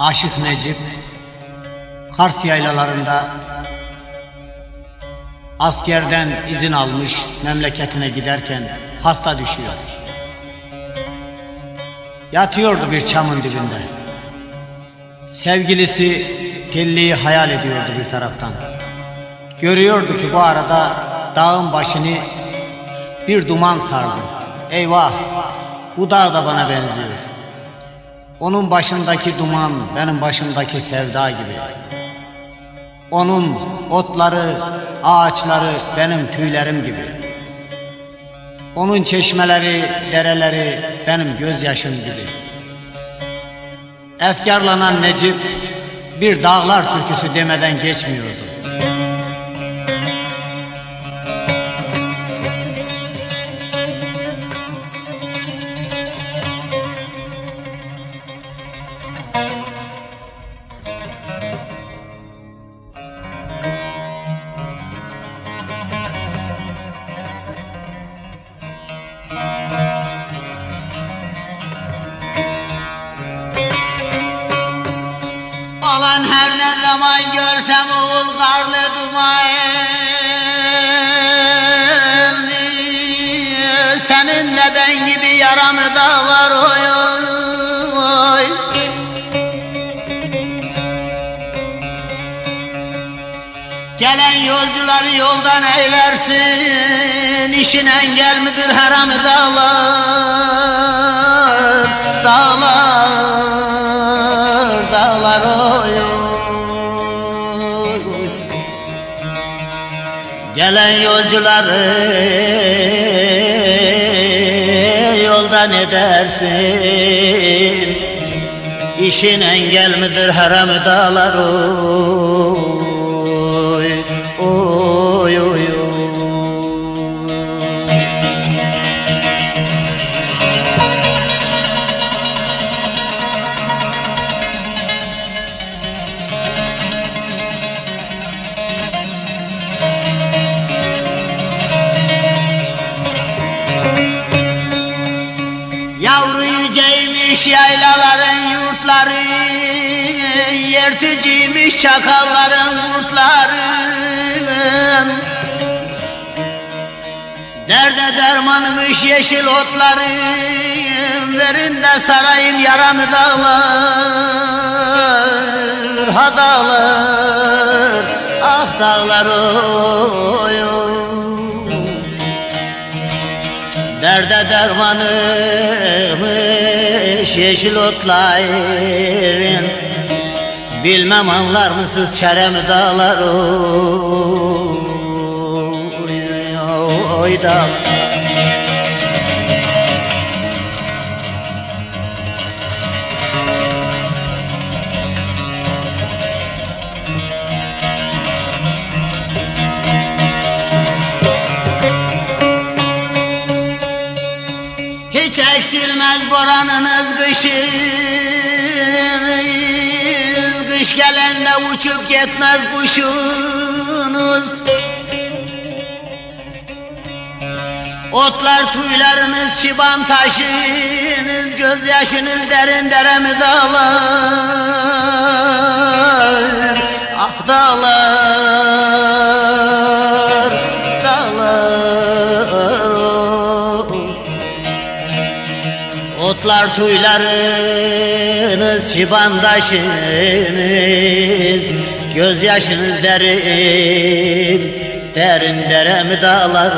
Aşık Necip Kars yaylalarında askerden izin almış, memleketine giderken hasta düşüyor. Yatıyordu bir çamın dibinde. Sevgilisi telliyi hayal ediyordu bir taraftan. Görüyordu ki bu arada dağın başını bir duman sardı. Eyvah, bu dağ da bana benziyor. Onun başındaki duman benim başımdaki sevda gibi. Onun otları, ağaçları benim tüylerim gibi. Onun çeşmeleri, dereleri benim gözyaşım gibi. Efkarlanan Necip bir dağlar türküsü demeden geçmiyordu. Olan her ne zaman görsem oğul karlı duman, senin de ben gibi yaramı dağlar oy oy. Gelen yolcuları yoldan eylersin, işin engel midir haramı dağlar, dağlar, dağlar oy oy. Gelen yolcuları yoldan edersin, işin engel midir haramı dağlar oy oy oy oy. Yavru yüceymiş yaylaların yurtları, yırtıcıymış çakalların kurtların. Derde dermanmış yeşil otları, verin de sarayım yaramı dağlar, ha dağlar, ah dağlar oy oy. Derde dermanımış yeşil otların, bilmem anlar mısınız çeremi dağlar oy oy dağlar. Hiç eksilmez boranınız kışınız, kış gelende uçup gitmez kuşunuz. Otlar tüyleriniz çıban taşınız, gözyaşınız derin deremi dağlar, ah dağlar, dağlar oh. Otlar tüyleriniz çıban taşınız, gözyaşınız derin, derin deremi dağlar.